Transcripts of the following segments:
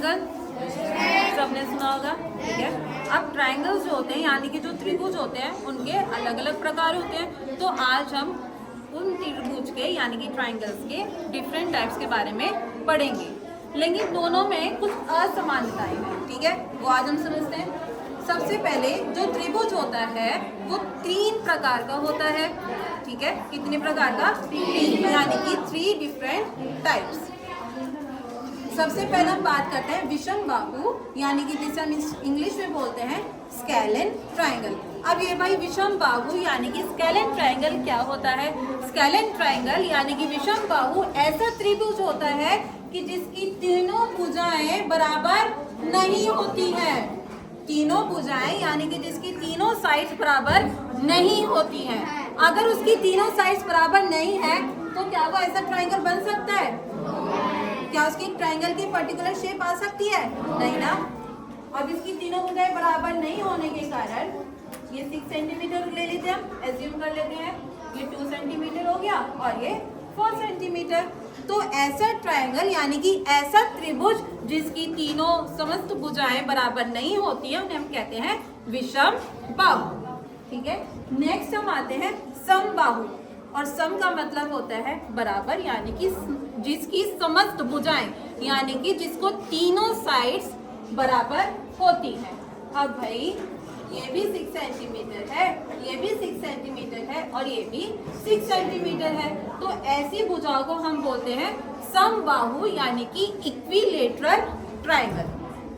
Triangle, सबने सुना होगा, ठीक है। अब ट्राइंगल्स जो होते हैं यानी कि जो त्रिभुज होते हैं उनके अलग अलग प्रकार होते हैं। तो आज हम उन त्रिभुज के यानी कि ट्राइंगल्स के डिफरेंट टाइप्स के बारे में पढ़ेंगे, लेकिन दोनों में कुछ असमानताएं हैं, ठीक है, वो आज हम समझते हैं। सबसे पहले जो त्रिभुज होता है वो 3 प्रकार का होता है, ठीक है। कितने प्रकार का? 3, यानी कि 3 डिफरेंट टाइप्स। सबसे पहले हम बात करते हैं विषम बाहु, यानी कि जिसे हम इंग्लिश में बोलते हैं स्केलेन ट्राइंगल। अब ये भाई विषम बाहु यानी कि स्केलेन ट्राइंगल क्या होता है? स्केलेन ट्राइंगल यानी कि विषम बाहु ऐसा त्रिभुज होता है कि जिसकी तीनों भुजाएं बराबर नहीं होती हैं। तीनों भुजाएं यानी कि जिसकी तीनों साइड्स बराबर नहीं होती हैं। अगर उसकी तीनों साइड्स बराबर नहीं है तो क्या वो ऐसा ट्राइंगल बन सकता है? क्या उसकी ट्राइंगल की पर्टिकुलर शेप आ सकती है? नहीं ना। अब इसकी तीनों भुजाएं बराबर नहीं होने के कारण ये 6 सेंटीमीटर ले लेते हैं, हम एज्यूम कर लेते हैं, ये 2 सेंटीमीटर हो गया और ये 4 सेंटीमीटर। तो ऐसा ट्राइंगल यानी कि ऐसा त्रिभुज जिसकी तीनों समस्त भुजाएं बराबर नहीं होती है उन्हें हम कहते हैं विषम बाहु, ठीक है। नेक्स्ट हम आते हैं समबाहु, और सम का मतलब होता है बराबर, यानी कि जिसकी समस्त भुजाएं यानी कि जिसको तीनों साइड्स बराबर होती हैं। अब भाई ये भी 6 सेंटीमीटर है, ये भी 6 सेंटीमीटर है और ये भी 6 सेंटीमीटर है। तो ऐसी भुजाओं को हम बोलते हैं समबाहु यानी कि इक्विलेटरल ट्राइंगल।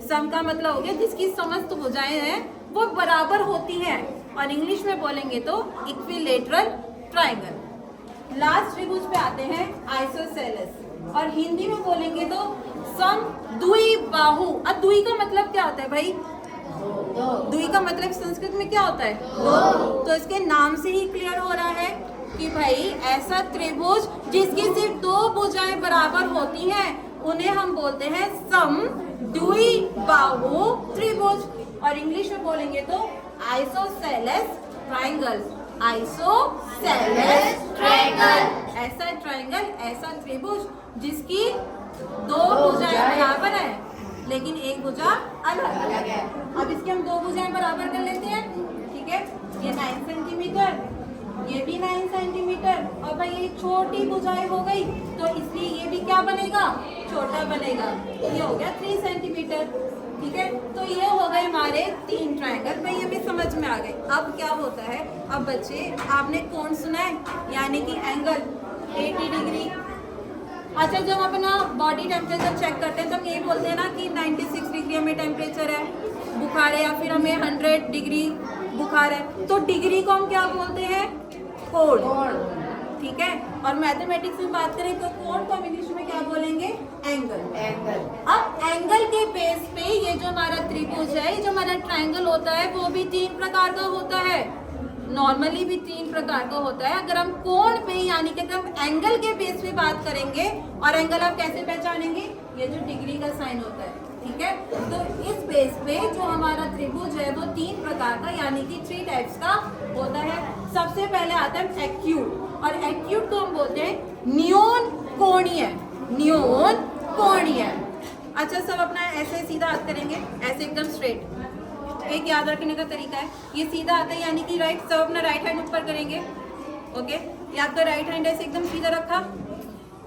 सम का मतलब हो गया जिसकी समस्त भुजाएं हैं वो बराबर होती हैं, और इंग्लिश में बोलेंगे तो इक्विलेटरल ट्राइंगल। लास्ट त्रिभुज पे आते हैं आइसोसेलेस, और हिंदी में बोलेंगे तो समद्विबाहु। अब द्वि का मतलब क्या होता है भाई? द्वि का मतलब संस्कृत में क्या होता है? दो। तो इसके नाम से ही क्लियर हो रहा है कि भाई ऐसा त्रिभुज जिसकी सिर्फ 2 भुजाएं बराबर होती हैं उन्हें हम बोलते हैं समद्विबाहु त्रिभुज, और इंग्लिश में बोलेंगे तो आइसोसेलेस ट्राइंगल। आइसोसेलेस ट्राइंगल ऐसा ट्राइंगल, ऐसा त्रिभुज जिसकी 2 भुजाएं बराबर है लेकिन एक भुजा अलग है। अब इसके हम 2 भुजाएं बराबर कर लेते हैं, ठीक है। ये 9 सेंटीमीटर, ये भी 9 सेंटीमीटर, और भाई ये छोटी भुजाएं हो गई तो इसलिए ये भी क्या बनेगा? छोटा बनेगा। ये हो गया 3 सेंटीमीटर, ठीक है। तो ये हो गए हमारे 3 ट्राइंगल। भाई ये भी समझ में आ गए। अब क्या होता है? अब बच्चे आपने कोण सुना है, यानी कि एंगल 80 डिग्री। अच्छा, जब हम अपना बॉडी टेम्परेचर चेक करते हैं तो हम यही बोलते हैं ना कि 96 डिग्री हमें टेम्परेचर है, बुखार है, या फिर हमें 100 डिग्री बुखार है। तो डिग्री को हम क्या बोलते हैं? कोण, ठीक है। और मैथमेटिक्स में बात करें तो कोण को हम इंग्लिश में क्या बोलेंगे? एंगल। अब एंगल के बेस पे ये जो हमारा त्रिभुज है, जो हमारा ट्राइंगल होता है वो भी 3 प्रकार का होता है। नॉर्मली भी 3 प्रकार का होता है। अगर हम कोण पे यानी कि अगर हम एंगल के बेस पे बात करेंगे, और एंगल आप कैसे पहचानेंगे? ये जो डिग्री का साइन होता है, ठीक है। तो इस बेस पे जो हमारा त्रिभुज है वो 3 प्रकार का यानी कि 3 टाइप्स का होता है। सबसे पहले आता है एक्यूट, और एक्यूट को हम बोलते हैं न्यून कोणीय। न्यून कोणीय। अच्छा, सब अपना ऐसे सीधा हाथ करेंगे, ऐसे एकदम स्ट्रेट। एक याद रखने का तरीका है, ये सीधा आता है यानी कि राइट, सब अपना राइट हैंड ऊपर करेंगे, ओके। ये आपका राइट हैंड ऐसे एकदम सीधा रखा।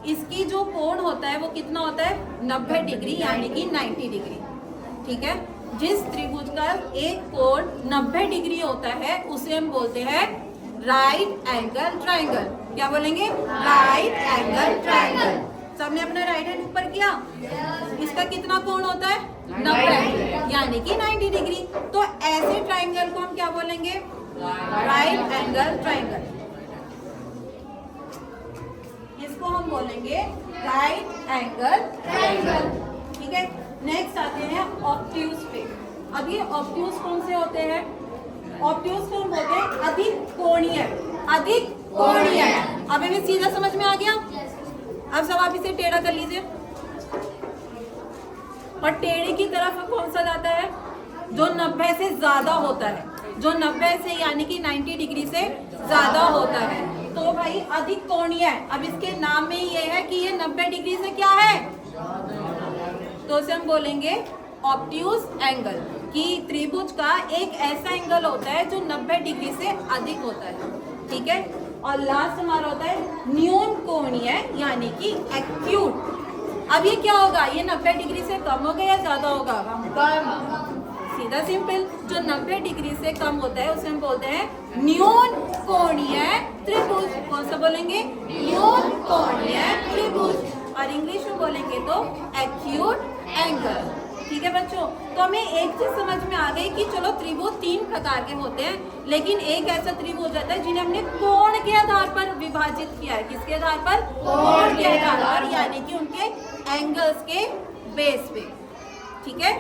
इसकी जो कोण होता है वो कितना होता है? 90 डिग्री यानी कि 90 डिग्री, ठीक है। जिस त्रिभुज का एक कोण 90 डिग्री होता है उसे हम बोलते हैं राइट एंगल ट्राइंगल। क्या बोलेंगे? Right angle triangle. सबने अपना राइट हैंड ऊपर किया। इसका कितना कोण होता है? 90 यानी कि 90 डिग्री। तो ऐसे ट्राइंगल को हम क्या बोलेंगे? Right angle triangle. इसको हम बोलेंगे राइट एंगल ट्राइंगल, ठीक है। नेक्स्ट आते हैं ऑब्ट्यूज पे। अब ये ऑब्ट्यूज कौन से होते हैं? ऑब्ट्यूज को हम बोलते हैं अधिक कोणीय। अधिक कोणीय। अब हमें सीधा समझ में आ गया? अब सब आप इसे टेढ़ा कर लीजिए, और टेढ़े की तरफ कौन सा जाता है? जो 90 से ज्यादा होता है, जो 90 से यानी कि 90 डिग्री से ज्यादा होता है। तो भाई अधिक कोणीय है। अब इसके नाम में ये है कि ये 90 डिग्री से क्या है? तो उसे हम बोलेंगे ऑब्ट्यूज एंगल, कि त्रिभुज का एक ऐसा एंगल होता है जो 90 डिग्री से अधिक होता है, ठीक है। और लास्ट हमारा होता है न्यून कोणीय, यानी कि एक्यूट। अब ये क्या होगा, ये 90 डिग्री से कम होगा या ज्यादा होगा, कम। सीधा सिंपल, जो 90 डिग्री से कम होता है उसे हम बोलते हैं न्यून कोणीय त्रिभुज। कौन सा बोलेंगे, न्यून कोणीय त्रिभुज, और इंग्लिश में बोलेंगे तो एक्यूट एंगल, ठीक है बच्चों। तो हमें एक चीज समझ में आ गई कि चलो त्रिभुज 3 प्रकार के होते हैं, लेकिन एक ऐसा त्रिभुज होता है जिन्हें हमने कोण के आधार पर विभाजित किया है। किसके आधार पर, कोण के आधार पर, यानी कि उनके एंगल्स के बेस पे, ठीक है।